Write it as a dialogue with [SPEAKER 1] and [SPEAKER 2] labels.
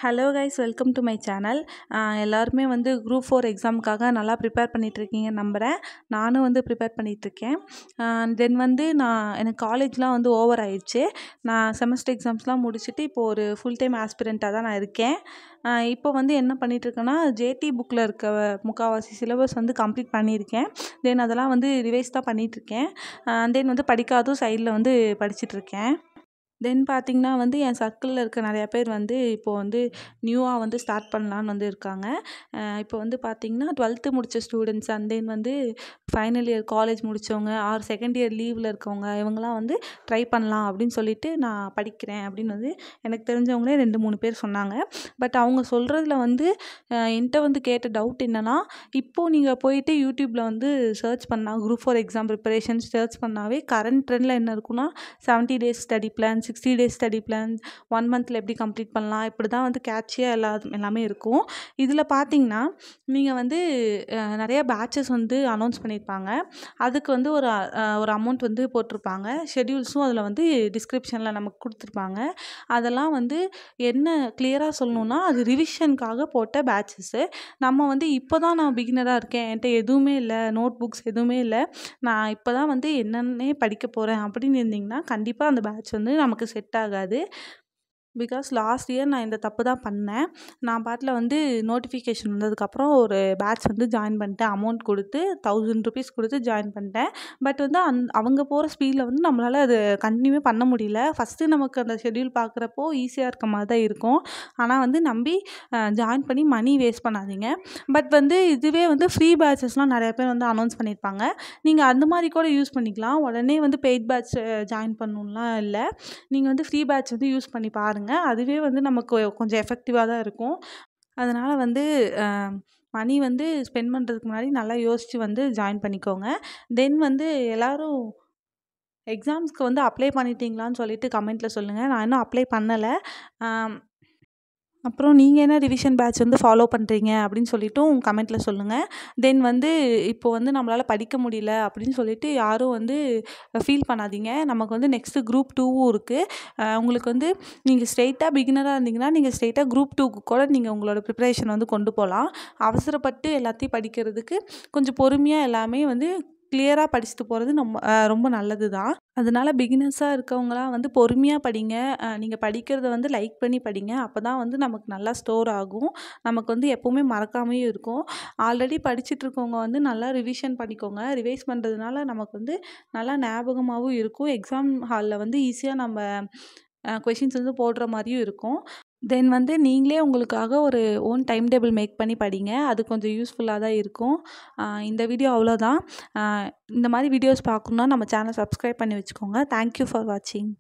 [SPEAKER 1] Hello guys, welcome to my channel. எல்லாருமே வந்து group 4 எக்ஸாமுக்காக நல்லா ப்ரிப்பேர் பண்ணிகிட்ருக்கீங்கன்னு நம்புகிறேன். நானும் வந்து ப்ரிப்பேர் பண்ணிகிட்ருக்கேன். தென் வந்து எனக்கு காலேஜ்லாம் வந்து ஓவர் ஆயிடுச்சு. நான் செமஸ்டர் எக்ஸாம்ஸ்லாம் முடிச்சுட்டு இப்போது ஒரு ஃபுல் டைம் ஆஸ்பிரண்ட்டாக தான் நான் இருக்கேன். இப்போ வந்து என்ன பண்ணிகிட்ருக்கேன்னா, ஜேடி புக்கில் இருக்க முக்கால்வாசி சிலபஸ் வந்து கம்ப்ளீட் பண்ணியிருக்கேன். தென் அதெல்லாம் வந்து ரிவைஸ் தான் பண்ணிகிட்ருக்கேன். தென் வந்து படிக்காதும் சைடில் வந்து படிச்சுட்ருக்கேன். தென் பார்த்திங்கன்னா வந்து என் சர்க்கிளில் இருக்க நிறையா பேர் வந்து இப்போது வந்து நியூவாக வந்து ஸ்டார்ட் பண்ணலான்னு வந்து இருக்காங்க. இப்போ வந்து பார்த்திங்கன்னா 12th முடித்த ஸ்டூடெண்ட்ஸ் அண்ட் தென் வந்து ஃபைனல் இயர் காலேஜ் முடித்தவங்க ஆர் செகண்ட் இயர் லீவில் இருக்கவங்க இவங்களாம் வந்து ட்ரை பண்ணலாம் அப்படின்னு சொல்லிட்டு நான் படிக்கிறேன் அப்படின்னு வந்து எனக்கு தெரிஞ்சவங்களே 2-3 பேர் சொன்னாங்க. பட் அவங்க சொல்கிறதுல வந்து என்கிட்ட வந்து கேட்ட டவுட் என்னென்னா, இப்போது நீங்கள் போயிட்டு யூடியூப்பில் வந்து சர்ச் பண்ணால் குரூப் 4 எக்ஸாம் ப்ரிப்பரேஷன் சர்ச் பண்ணாவே கரண்ட் ட்ரெண்டில் என்ன இருக்குன்னா 70 days study plan, 60 days study plan, 1 மந்தில் எப்படி கம்ப்ளீட் பண்ணலாம், இப்படி தான் வந்து கேட்சியாக எல்லாமே இருக்கும். இதில் பார்த்தீங்கன்னா நீங்கள் வந்து நிறைய பேட்சஸ் வந்து அனௌன்ஸ் பண்ணியிருப்பாங்க. அதுக்கு வந்து ஒரு அமௌண்ட் வந்து போட்டிருப்பாங்க. ஷெட்யூல்ஸும் அதில் வந்து டிஸ்கிரிப்ஷனில் நமக்கு கொடுத்துருப்பாங்க. அதெல்லாம் வந்து என்ன கிளியராக சொல்லணுன்னா, அது ரிவிஷனுக்காக போட்ட பேட்சஸ்ஸு. நம்ம வந்து இப்போ தான் நான் பிகினராக இருக்கேன், என்கிட்ட எதுவுமே இல்லை, நோட் புக்ஸ் எதுவுமே இல்லை, நான் இப்போ தான் வந்து என்னென்னே படிக்க போகிறேன் அப்படின்னு இருந்திங்கன்னா கண்டிப்பாக அந்த பேட்ச் வந்து நமக்கு செட் ஆகாது. பிகாஸ் லாஸ்ட் இயர் நான் இந்த தப்பு தான் பண்ணேன். நான் பாட்டில் வந்து நோட்டிஃபிகேஷன் வந்ததுக்கப்புறம் ஒரு பேட்ச் வந்து ஜாயின் பண்ணிட்டேன். அமௌண்ட் கொடுத்து ₹1000 கொடுத்து ஜாயின் பண்ணிட்டேன். பட் வந்து அவங்க போகிற ஸ்பீடில் வந்து நம்மளால் அது கண்டினியூவே பண்ண முடியல. ஃபஸ்ட்டு நமக்கு அந்த ஷெட்யூல் பார்க்குறப்போ ஈஸியாக இருக்க மாதிரி தான் இருக்கும். ஆனால் வந்து நம்பி ஜாயின் பண்ணி மணி வேஸ்ட் பண்ணாதீங்க. பட் வந்து இதுவே வந்து ஃப்ரீ பேட்சஸ்லாம் நிறைய பேர் வந்து அனௌன்ஸ் பண்ணியிருப்பாங்க. நீங்கள் அந்த மாதிரி கூட யூஸ் பண்ணிக்கலாம். உடனே வந்து பெய்ட் பேட்ச் ஜாயின் பண்ணணும்லாம் இல்லை. நீங்கள் வந்து ஃப்ரீ பேட்ச் வந்து யூஸ் பண்ணி பாருங்கள். அதுவே வந்து நமக்கு கொஞ்சம் எஃபெக்டிவாக தான் இருக்கும். அதனால் வந்து மணி வந்து ஸ்பெண்ட் பண்ணுறதுக்கு முன்னாடி நல்லா யோசித்து வந்து ஜாயின் பண்ணிக்கோங்க. தென் வந்து எல்லோரும் எக்ஸாம்ஸ்க்கு வந்து அப்ளை பண்ணிட்டீங்களான்னு சொல்லிட்டு கமெண்ட்டில் சொல்லுங்கள். நான் இன்னும் அப்ளை பண்ணலை. அப்புறம் நீங்கள் என்ன ரிவிஷன் பேட்ச் வந்து ஃபாலோ பண்ணுறீங்க அப்படின்னு சொல்லிட்டும் கமெண்ட்டில் சொல்லுங்கள். தென் வந்து இப்போது வந்து நம்மளால் படிக்க முடியல அப்படின்னு சொல்லிட்டு யாரும் வந்து ஃபீல் பண்ணாதீங்க. நமக்கு வந்து நெக்ஸ்ட்டு குரூப் 2வும் இருக்குது. உங்களுக்கு வந்து நீங்கள் ஸ்ட்ரெயிட்டாக பிகினராக இருந்தீங்கன்னா நீங்கள் ஸ்ட்ரெயிட்டாக குரூப் 2க்கு கூட நீங்கள் உங்களோட ப்ரிப்பரேஷன் வந்து கொண்டு போகலாம். அவசரப்பட்டு எல்லாத்தையும் படிக்கிறதுக்கு கொஞ்சம் பொறுமையாக எல்லாமே வந்து கிளியராக படிச்சுட்டு போகிறது ரொம்ப நல்லது தான். அதனால் பிகினர்ஸாக இருக்கவங்களாம் வந்து பொறுமையாக படிங்க. நீங்கள் படிக்கிறத வந்து லைக் பண்ணி படிங்க. அப்போ தான் வந்து நமக்கு நல்லா ஸ்டோர் ஆகும். நமக்கு வந்து எப்போவுமே மறக்காமையும் இருக்கும். ஆல்ரெடி படிச்சுட்டு இருக்கவங்க வந்து நல்லா ரிவிஷன் பண்ணிக்கோங்க. ரிவைஸ் பண்ணுறதுனால நமக்கு வந்து நல்லா ஞாபகமாகவும் இருக்கும். எக்ஸாம் ஹாலில் வந்து ஈஸியாக நம்ம கொஷின்ஸ் வந்து போடுற மாதிரியும் இருக்கும். தென் வந்து நீங்களே உங்களுக்காக ஒரு ஓன் டைம் டேபிள் மேக் பண்ணி படிங்க. அது கொஞ்சம் யூஸ்ஃபுல்லாக தான் இருக்கும். இந்த வீடியோ அவ்வளோதான். இந்த மாதிரி வீடியோஸ் பார்க்கணுன்னா நம்ம சேனல் சப்ஸ்கிரைப் பண்ணி வச்சுக்கோங்க. தேங்க்யூ ஃபார் வாட்சிங்.